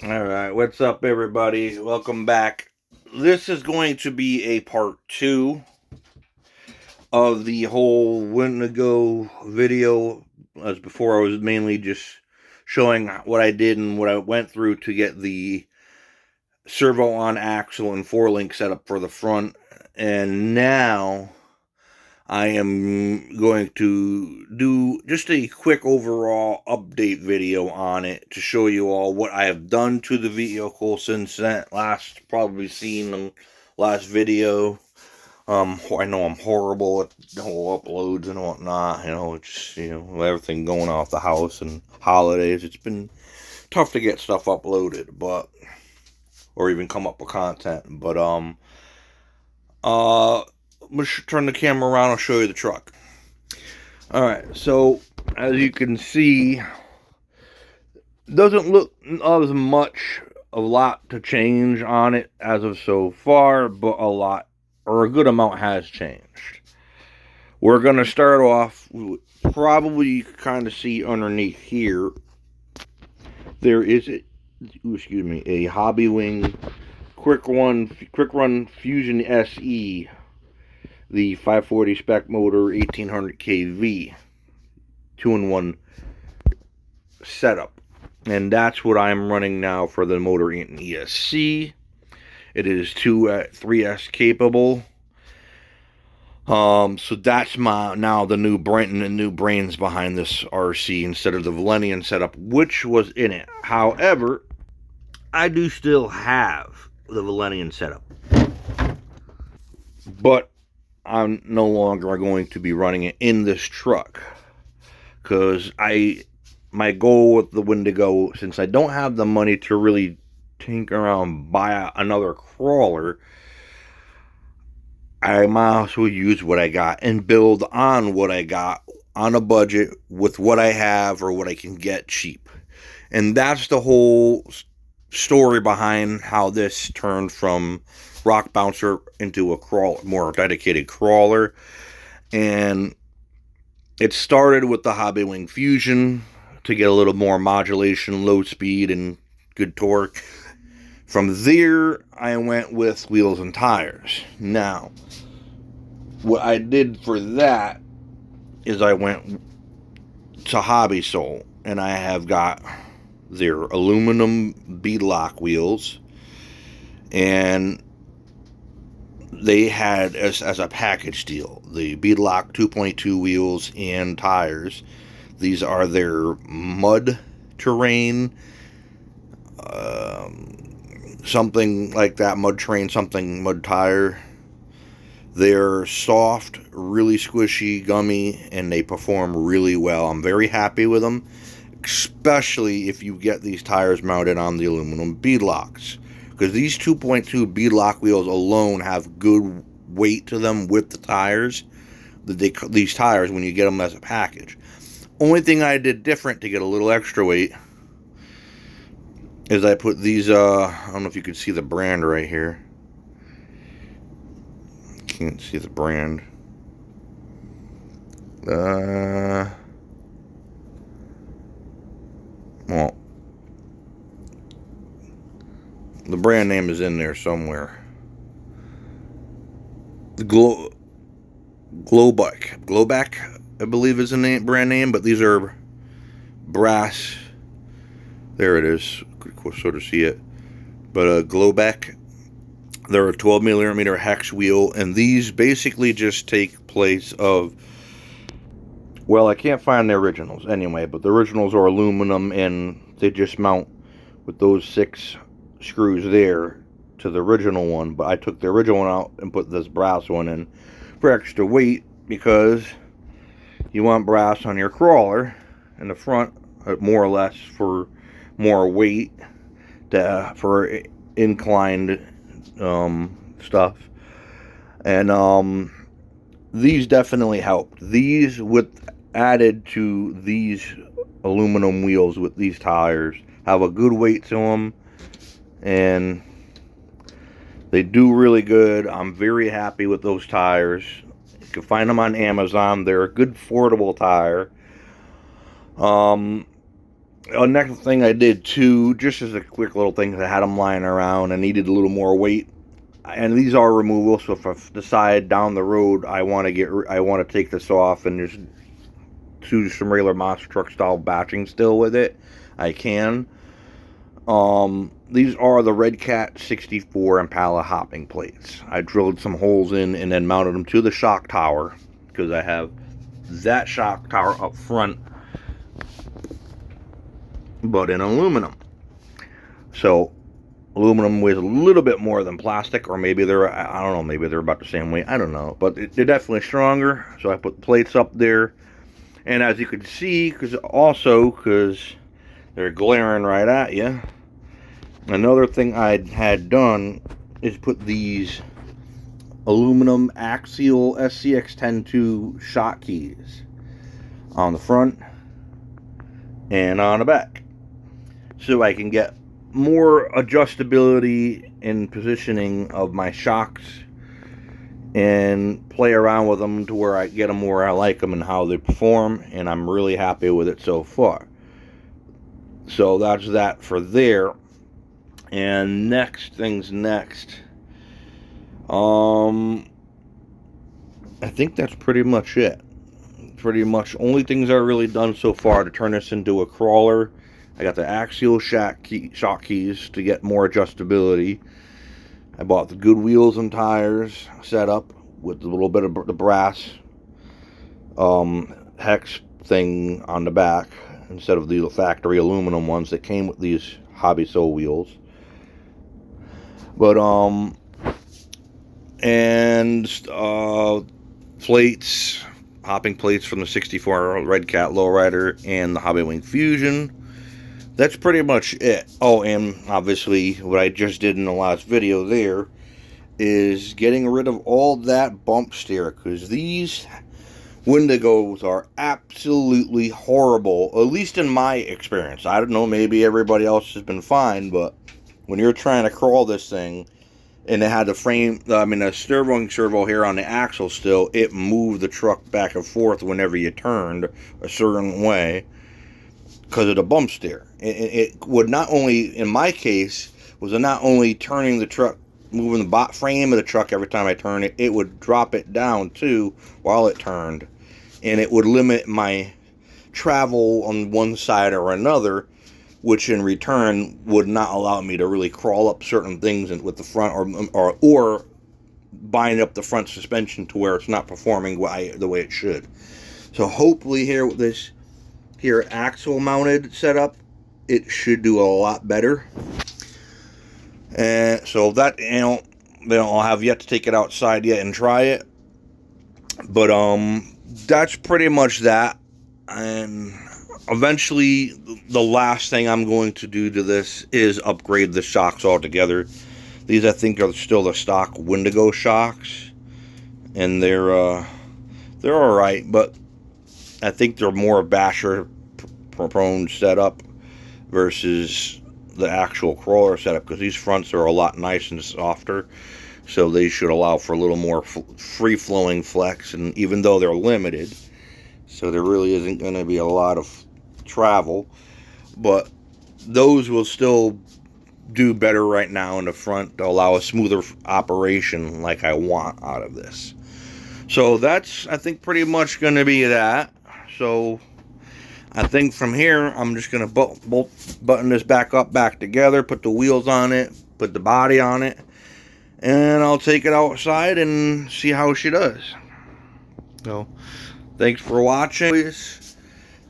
Alright, what's up, everybody? Welcome back. This is going to be a part 2 of the whole Wendigo video. As before, I was mainly just showing what I did and what I went through to get the servo on axle and 4-link setup for the front. And now I am going to do just a quick overall update video on it to show you all what I have done to the vehicle since that last probably seen the last video. I know I'm horrible at the whole uploads and whatnot, just, everything going off the house and holidays. It's been tough to get stuff uploaded, or even come up with content, but, I'm going to turn the camera around and show you the truck. Alright, so as you can see, doesn't look as much, a lot to change on it as of so far, but a good amount has changed. We're going to start off, probably you can kind of see underneath here, there is a Hobbywing Quick Run Fusion SE, the 540 spec motor, 1800 kV, 2-in-1 setup. And that's what I'm running now for the motor in ESC. It is 3S capable. So that's the new brains behind this RC instead of the Valenian setup, which was in it. However, I do still have the Valenian setup, but I'm no longer going to be running it in this truck, because my goal with the Wendigo, since I don't have the money to really tinker around and buy another crawler, I might as well use what I got and build on what I got on a budget with what I have or what I can get cheap. And that's the whole story behind how this turned from rock bouncer into a crawler, more dedicated crawler. And it started with the Hobbywing Fusion to get a little more modulation, low speed, and good torque. From there, I went with wheels and tires. Now, what I did for that is I went to Hobby Soul, and I have got their aluminum beadlock wheels, and they had as a package deal the beadlock 2.2 wheels and tires. These are their mud terrain, something like that, mud tire. They're soft, really squishy, gummy, and they perform really well. I'm very happy with them, especially if you get these tires mounted on the aluminum beadlocks, because these 2.2 beadlock wheels alone have good weight to them with the tires. These tires, when you get them as a package. Only thing I did different to get a little extra weight is I put these, I don't know if you can see the brand right here. Can't see the brand. Well, the brand name is in there somewhere. The Glowback, I believe is the brand name, but these are brass. There it is. Could sort of see it. But Glowback, they're a 12 millimeter hex wheel, and these basically just take place of, well, I can't find the originals anyway, but the originals are aluminum, and they just mount with those 6 screws there to the original one. But I took the original one out and put this brass one in for extra weight, because you want brass on your crawler in the front, more or less, for more weight, for inclined stuff. And these definitely helped. These, added to these aluminum wheels with these tires, have a good weight to them, and they do really good. I'm very happy with those tires. You can find them on Amazon. They're a good affordable tire. Next thing I did too, just as a quick little thing, 'cause I had them lying around and needed a little more weight. And these are removable, so if I decide down the road I want to take this off and just do some regular monster truck style batching still with it, I can. These are the Red Cat 64 Impala hopping plates. I drilled some holes in and then mounted them to the shock tower, because I have that shock tower up front, but in aluminum. So aluminum weighs a little bit more than plastic, or maybe they're, I don't know, maybe they're about the same weight, I don't know, but they're definitely stronger. So I put plates up there, and as you can see, because they're glaring right at you, another thing I had done is put these aluminum axial SCX-102 shot keys on the front and on the back, so I can get more adjustability in positioning of my shocks and play around with them to where I get them where I like them and how they perform, and I'm really happy with it so far. So that's that for there. And next things next, I think that's pretty much it. Pretty much only things I've really done so far to turn this into a crawler. I got the axial shock keys to get more adjustability. I bought the good wheels and tires set up with a little bit of the brass hex thing on the back instead of the factory aluminum ones that came with these hobby sew wheels. But plates, hopping plates from the 64 Red Cat Lowrider and the Hobby Wing Fusion. That's pretty much it. Oh, and obviously what I just did in the last video there is getting rid of all that bump steer, because these Wendigos are absolutely horrible, at least in my experience. I don't know, maybe everybody else has been fine, but when you're trying to crawl this thing, and it had the frame, the steering servo here on the axle still, it moved the truck back and forth whenever you turned a certain way because of the bump steer. It would not only, in my case, was it not only turning the truck, moving the frame of the truck every time I turn it, it would drop it down too while it turned, and it would limit my travel on one side or another, which in return would not allow me to really crawl up certain things with the front, or bind up the front suspension to where it's not performing the way it should. So hopefully here with this here axle mounted setup, it should do a lot better. And so that, I'll have yet to take it outside yet and try it, but that's pretty much that. And eventually the last thing I'm going to do to this is upgrade the shocks altogether. These I think are still the stock Wendigo shocks, and they're alright, but I think they're more basher prone setup versus the actual crawler setup, because these fronts are a lot nicer and softer, so they should allow for a little more free-flowing flex, and even though they're limited, so there really isn't going to be a lot of travel, but those will still do better right now in the front to allow a smoother operation like I want out of this. So that's, I think, pretty much going to be that. So I think from here I'm just going to button this back together, put the wheels on it, put the body on it, and I'll take it outside and see how she does. So thanks for watching.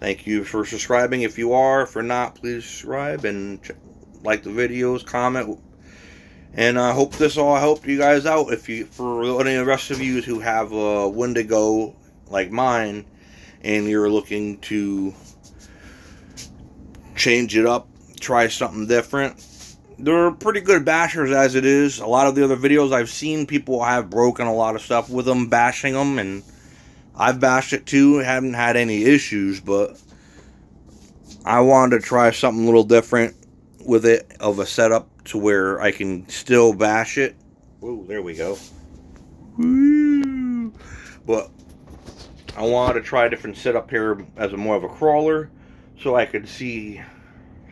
Thank you for subscribing if you are. If you're not, please subscribe and like the videos, comment. And I hope this all helped you guys out. For any of the rest of you who have a Wendigo like mine, and you're looking to change it up, try something different, they're pretty good bashers as it is. A lot of the other videos I've seen, people have broken a lot of stuff with them, bashing them, and I've bashed it too, haven't had any issues, but I wanted to try something a little different with it, of a setup to where I can still bash it. Whoa, there we go. Woo! But I wanted to try a different setup here as more of a crawler, so I could see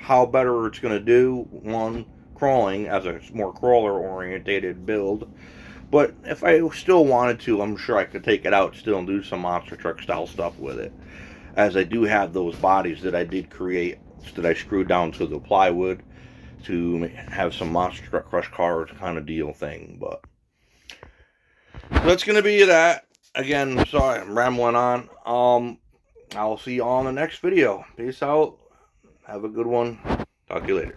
how better it's going to do. One, crawling as a more crawler orientated build. But if I still wanted to, I'm sure I could take it out still and do some monster truck style stuff with it. As I do have those bodies that I did create, that I screwed down to the plywood to have some monster truck crush cars kind of deal thing. But that's going to be that. Again, sorry, I'm rambling on. I'll see you all in the next video. Peace out. Have a good one. Talk to you later.